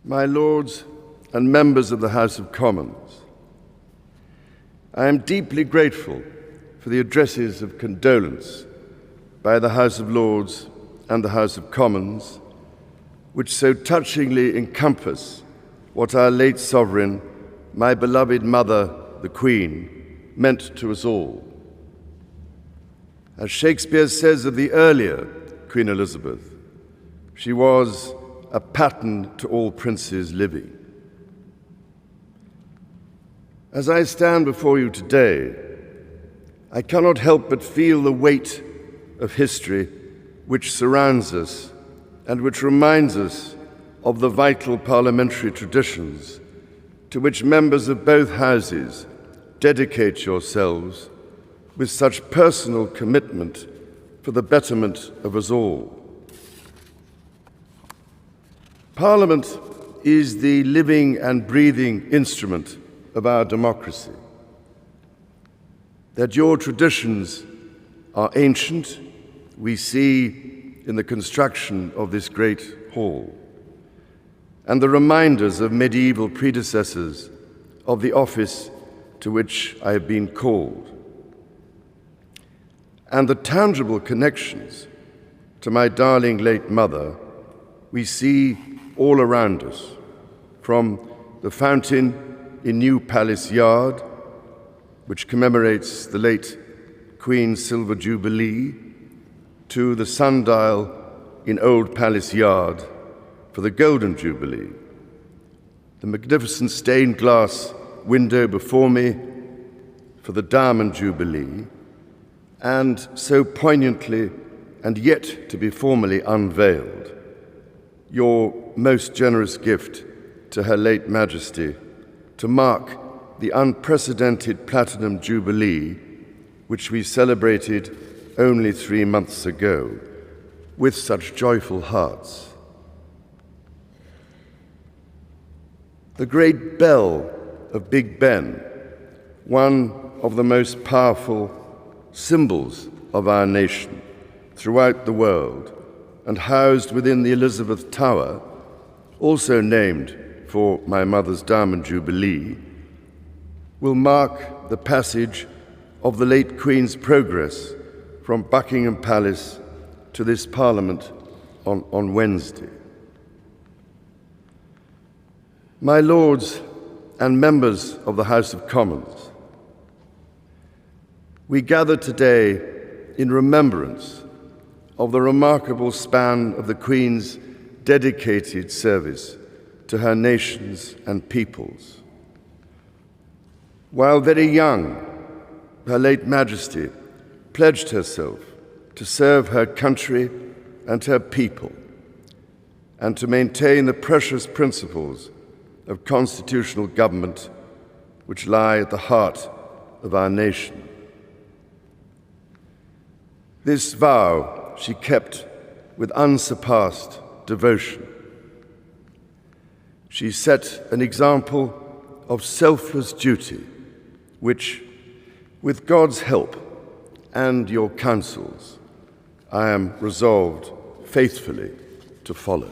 My Lords and members of the House of Commons, I am deeply grateful for the addresses of condolence by the House of Lords and the House of Commons, which so touchingly encompass what our late sovereign, my beloved mother, the Queen, meant to us all. As Shakespeare says of the earlier Queen Elizabeth, she was a pattern to all princes living. As I stand before you today, I cannot help but feel the weight of history which surrounds us and which reminds us of the vital parliamentary traditions to which members of both houses dedicate yourselves with such personal commitment for the betterment of us all. Parliament is the living and breathing instrument of our democracy. That your traditions are ancient, we see in the construction of this great hall, and the reminders of medieval predecessors of the office to which I have been called, and the tangible connections to my darling late mother we see all around us, from the fountain in New Palace Yard, which commemorates the late Queen's Silver Jubilee, to the sundial in Old Palace Yard for the Golden Jubilee, the magnificent stained glass window before me for the Diamond Jubilee, and so poignantly and yet to be formally unveiled, your most generous gift to Her late Majesty to mark the unprecedented Platinum Jubilee, which we celebrated only 3 months ago with such joyful hearts. The great bell of Big Ben, one of the most powerful symbols of our nation throughout the world, and housed within the Elizabeth Tower, also named for my mother's Diamond Jubilee, will mark the passage of the late Queen's progress from Buckingham Palace to this Parliament on Wednesday. My Lords and members of the House of Commons, we gather today in remembrance of the remarkable span of the Queen's dedicated service to her nations and peoples. While very young, Her late Majesty pledged herself to serve her country and her people, and to maintain the precious principles of constitutional government which lie at the heart of our nation. This vow she kept with unsurpassed devotion. She set an example of selfless duty, which, with God's help and your counsels, I am resolved faithfully to follow.